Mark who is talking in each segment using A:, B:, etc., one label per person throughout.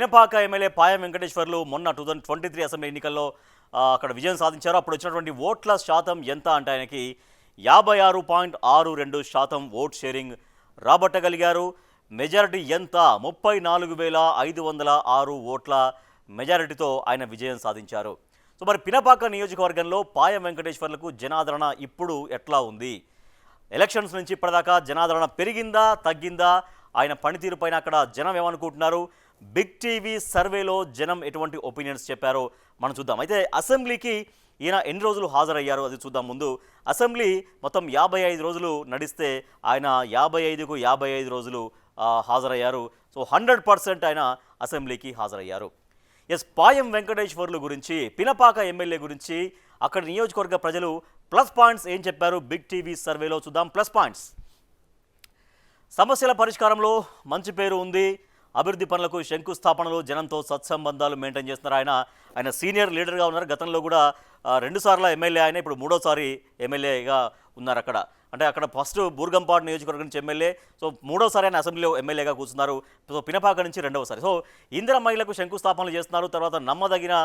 A: Pinapaka MLA Payam Venkateswarlu మొన్న 2023 assembly ఎన్నికల్లో అక్కడ విజయం సాధించారు. అప్పుడు వచ్చినటువంటి ఓట్ల శాతం ఎంత అంటే ఆయనకి 56.62% ఓట్ షేరింగ్ రాబట్టగలిగారు. మెజారిటీ ఎంత? 34,506 ఓట్ల మెజారిటీతో ఆయన విజయం సాధించారు. సో మరి పినపాక నియోజకవర్గంలో పాయం వెంకటేశ్వర్లకు జనాదరణ ఇప్పుడు ఎట్లా ఉంది? ఎలక్షన్స్ నుంచి ఇప్పటిదాకా జనాదరణ పెరిగిందా, తగ్గిందా? ఆయన పనితీరు పైన అక్కడ జనం ఏమనుకుంటున్నారు? బిగ్ టీవీ సర్వేలో జనం ఎటువంటి ఒపీనియన్స్ చెప్పారో మనం చూద్దాం. అయితే అసెంబ్లీకి ఈయన ఎన్ని రోజులు హాజరయ్యారో అది చూద్దాం. ముందు అసెంబ్లీ మొత్తం 55 రోజులు నడిస్తే ఆయన 55కు 55 రోజులు హాజరయ్యారు. సో 100% ఆయన అసెంబ్లీకి హాజరయ్యారు. ఎస్, పాయం వెంకటేశ్వర్లు గురించి, పినపాక ఎమ్మెల్యే గురించి అక్కడ నియోజకవర్గ ప్రజలు ప్లస్ పాయింట్స్ ఏం చెప్పారు బిగ్ టీవీ సర్వేలో చూద్దాం. ప్లస్ పాయింట్స్: సమస్యల పరిష్కారంలో మంచి పేరు ఉంది, అభివృద్ధి పనులకు శంకుస్థాపనలు, జనంతో సత్సంబంధాలు మెయింటైన్ చేస్తున్నారు. ఆయన సీనియర్ లీడర్గా ఉన్నారు. గతంలో కూడా 2 సార్లు ఎమ్మెల్యే, ఆయన ఇప్పుడు 3వ ఎమ్మెల్యేగా ఉన్నారు అక్కడ. అంటే అక్కడ ఫస్ట్ బూర్గంపాడు నియోజకవర్గం నుంచి ఎమ్మెల్యే, సో 3వసారి ఆయన అసెంబ్లీలో ఎమ్మెల్యేగా కూర్చున్నారు. సో పినపాక నుంచి 2వసారి. సో ఇందిరా మహిళలకు శంకుస్థాపనలు చేస్తున్నారు. తర్వాత నమ్మదగిన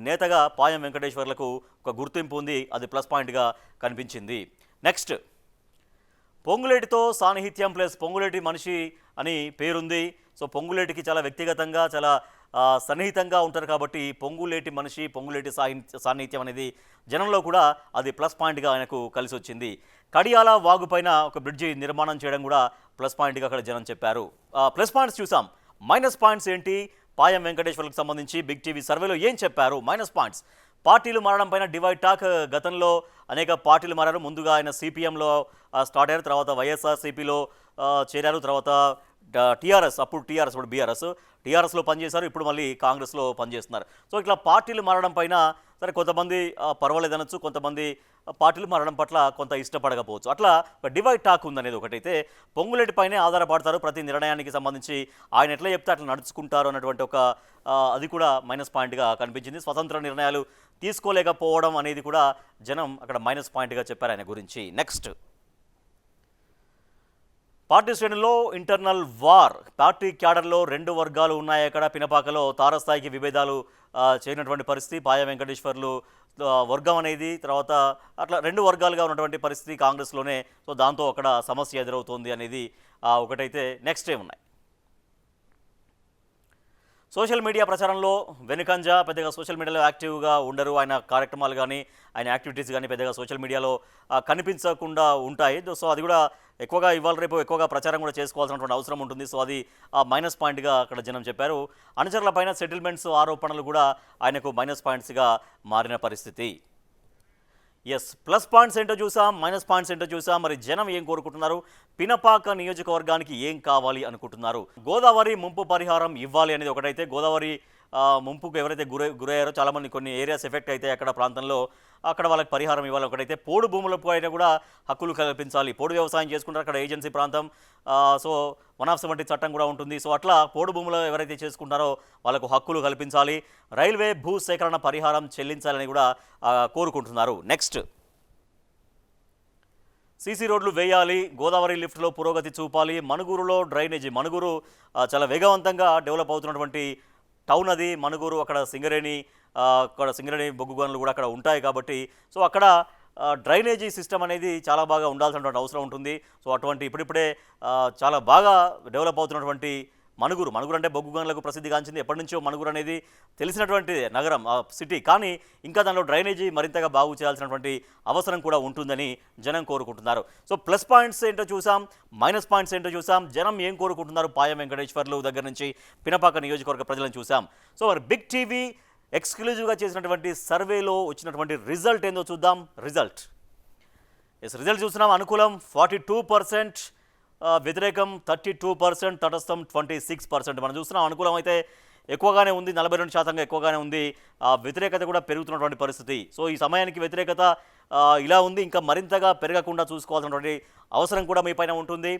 A: నేతగా పాయం వెంకటేశ్వర్లకు ఒక గుర్తింపు ఉంది, అది ప్లస్ పాయింట్గా కనిపించింది. నెక్స్ట్, పొంగులేటితో సాన్నిహిత్యం ప్లస్ పొంగులేటి మనిషి అని పేరుంది. సో పొంగులేటికి చాలా వ్యక్తిగతంగా చాలా సన్నిహితంగా ఉంటారు కాబట్టి పొంగులేటి మనిషి, పొంగులేటి సాన్నిహిత్యం అనేది జనంలో కూడా అది ప్లస్ పాయింట్గా ఆయనకు కలిసి వచ్చింది. కడియాల వాగుపైన ఒక బ్రిడ్జి నిర్మాణం చేయడం కూడా ప్లస్ పాయింట్గా అక్కడ జనం చెప్పారు. ప్లస్ పాయింట్స్ చూసాం. మైనస్ పాయింట్స్ ఏంటి? పాయం వెంకటేశ్వర్లకు సంబంధించి బిగ్ టీవీ సర్వేలో ఏం చెప్పారు? మైనస్ పాయింట్స్: పార్టీలు మారడం పైన డివైడ్ టాక్. గతంలో అనేక పార్టీలు మారారు. ముందుగా ఆయన సిపిఎంలో స్టార్ట్ అయ్యారు, తర్వాత వైఎస్ఆర్సీపీలో చేరారు, తర్వాత టీఆర్ఎస్, అప్పుడు టీఆర్ఎస్, ఇప్పుడు టీఆర్ఎస్లో పనిచేశారు, ఇప్పుడు మళ్ళీ కాంగ్రెస్లో పనిచేస్తున్నారు. సో ఇట్లా పార్టీలు మారడం పైన సరే కొంతమంది పర్వాలేదనొచ్చు, కొంతమంది పార్టీలు మారడం పట్ల కొంత ఇష్టపడకపోవచ్చు. అట్లా ఒక డివైడ్ టాక్ ఉందనేది ఒకటైతే. పొంగులేటి పైనే ఆధారపడతారు ప్రతి నిర్ణయానికి సంబంధించి, ఆయన ఎట్లా చెప్తే అట్లా నడుచుకుంటారు అన్నటువంటి ఒక అది కూడా మైనస్ పాయింట్గా కనిపించింది. స్వతంత్ర నిర్ణయాలు తీసుకోలేకపోవడం అనేది కూడా జనం అక్కడ మైనస్ పాయింట్గా చెప్పారు ఆయన గురించి. నెక్స్ట్, పార్టీ శ్రేణుల్లో ఇంటర్నల్ వార్. పార్టీ క్యాడర్లో 2 వర్గాలు ఉన్నాయి. అక్కడ పినపాకలో తారస్థాయికి విభేదాలు చేయనటువంటి పరిస్థితి. పాయం వెంకటేశ్వర్లు వర్గం అనేది, తర్వాత అట్లా 2 వర్గాలుగా ఉన్నటువంటి పరిస్థితి కాంగ్రెస్లోనే. సో దాంతో అక్కడ సమస్య ఎదురవుతోంది అనేది ఒకటైతే. నెక్స్ట్ ఏమున్నాయి? సోషల్ మీడియా ప్రచారంలో వెనుకంజ, పెద్దగా సోషల్ మీడియాలో యాక్టివ్గా ఉండరు. ఆయన కార్యక్రమాలు కానీ ఆయన యాక్టివిటీస్ కానీ పెద్దగా సోషల్ మీడియాలో కనిపించకుండా ఉంటాయి. సో అది కూడా ఎక్కువగా ఇవాళ రేపు ఎక్కువగా ప్రచారం కూడా చేసుకోవాల్సినటువంటి అవసరం ఉంటుంది. సో అది మైనస్ పాయింట్గా అక్కడ జనం చెప్పారు. అనుచరుల పైన సెటిల్మెంట్స్ ఆరోపణలు కూడా ఆయనకు మైనస్ పాయింట్స్గా మారిన పరిస్థితి. ఎస్, ప్లస్ పాయింట్స్ ఏంటో చూసాం, మైనస్ పాయింట్స్ ఏంటో చూసాం. మరి జనం ఏం కోరుకుంటున్నారు? పినపాక నియోజకవర్గానికి ఏం కావాలి అనుకుంటున్నారు? గోదావరి ముంపు పరిహారం ఇవ్వాలి అనేది ఒకటైతే. గోదావరి ముంపుకు ఎవరైతే గురయ్యారో చాలామంది, కొన్ని ఏరియాస్ ఎఫెక్ట్ అయితే అక్కడ ప్రాంతంలో, అక్కడ వాళ్ళకి పరిహారం ఇవ్వాలి ఒకటైతే. పోడు భూములపై అయినా కూడా హక్కులు కల్పించాలి. పోడు వ్యవసాయం చేసుకుంటారు అక్కడ ఏజెన్సీ ప్రాంతం. సో 170 చట్టం కూడా ఉంటుంది. సో అట్లా పోడు భూములు ఎవరైతే చేసుకుంటారో వాళ్ళకు హక్కులు కల్పించాలి. రైల్వే భూ సేకరణ పరిహారం చెల్లించాలని కూడా కోరుకుంటున్నారు. నెక్స్ట్, సీసీ రోడ్లు వేయాలి, గోదావరి లిఫ్ట్లో పురోగతి చూపాలి. మణుగూరులో డ్రైనేజీ. మణుగూరు చాలా వేగవంతంగా డెవలప్ అవుతున్నటువంటి టౌన్ అది. మణుగూరు, అక్కడ సింగరేణి బొగ్గు గనులు కూడా అక్కడ ఉంటాయి కాబట్టి సో అక్కడ డ్రైనేజీ సిస్టమ్ అనేది చాలా బాగా ఉండాల్సినటువంటి అవసరం ఉంటుంది. సో అటువంటి ఇప్పుడిప్పుడే చాలా బాగా డెవలప్ అవుతున్నటువంటి మణుగూరు అంటే బొగ్గు గనులకు ప్రసిద్ధిగాంచింది. ఎప్పటి నుంచో మణుగూరు అనేది తెలిసినటువంటి నగరం, సిటీ. కానీ ఇంకా దానిలో డ్రైనేజీ మరింతగా బాగు చేయాల్సినటువంటి అవసరం కూడా ఉంటుందని జనం కోరుకుంటున్నారు. సో ప్లస్ పాయింట్స్ ఏంటో చూసాం, మైనస్ పాయింట్స్ ఏంటో చూసాం. జనం ఏం కోరుకుంటున్నారు పాయం వెంకటేశ్వర్లు దగ్గర నుంచి పినపాక నియోజకవర్గ ప్రజలను చూసాం. సో మరి బిగ్ టీవీ ఎక్స్క్లూజివ్గా చేసినటువంటి సర్వేలో వచ్చినటువంటి రిజల్ట్ ఏందో చూద్దాం. రిజల్ట్ చూస్తున్నాం. అనుకూలం 42%, వ్యతిరేకం 32%, తటస్థం 26%. మనం చూస్తున్నాం అనుకూలం అయితే ఎక్కువగానే ఉంది, 42% ఎక్కువగానే ఉంది. వ్యతిరేకత కూడా పెరుగుతున్నటువంటి పరిస్థితి. సో ఈ సమయానికి వ్యతిరేకత ఇలా ఉంది, ఇంకా మరింతగా పెరగకుండా చూసుకోవాల్సినటువంటి అవసరం కూడా మీ పైన ఉంటుంది.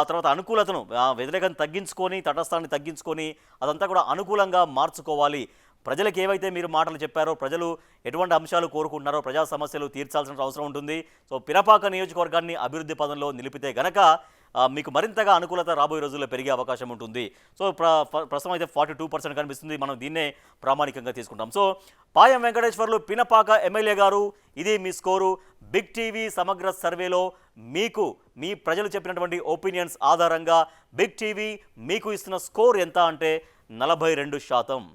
A: తర్వాత అనుకూలతను, వ్యతిరేకతను తగ్గించుకొని, తటస్థాన్ని తగ్గించుకొని అదంతా కూడా అనుకూలంగా మార్చుకోవాలి. ప్రజలకు ఏవైతే మీరు మాటలు చెప్పారో, ప్రజలు ఎటువంటి అంశాలు కోరుకుంటున్నారో, ప్రజా సమస్యలు తీర్చాల్సిన అవసరం ఉంటుంది. సో పినపాక నియోజకవర్గాన్ని అభివృద్ధి పదంలో నిలిపితే గనక మీకు మరింతగా అనుకూలత రాబోయే రోజుల్లో పెరిగే అవకాశం ఉంటుంది. సో ప్రస్తుతం అయితే 42% కనిపిస్తుంది. మనం దీన్నే ప్రామాణికంగా తీసుకుంటాం. సో పాయం వెంకటేశ్వర్లు పినపాక ఎమ్మెల్యే గారు, ఇది మీ స్కోరు. బిగ్ టీవీ సమగ్ర సర్వేలో మీకు మీ ప్రజలు చెప్పినటువంటి ఒపీనియన్స్ ఆధారంగా బిగ్ టీవీ మీకు ఇస్తున్న స్కోర్ ఎంత అంటే 42%.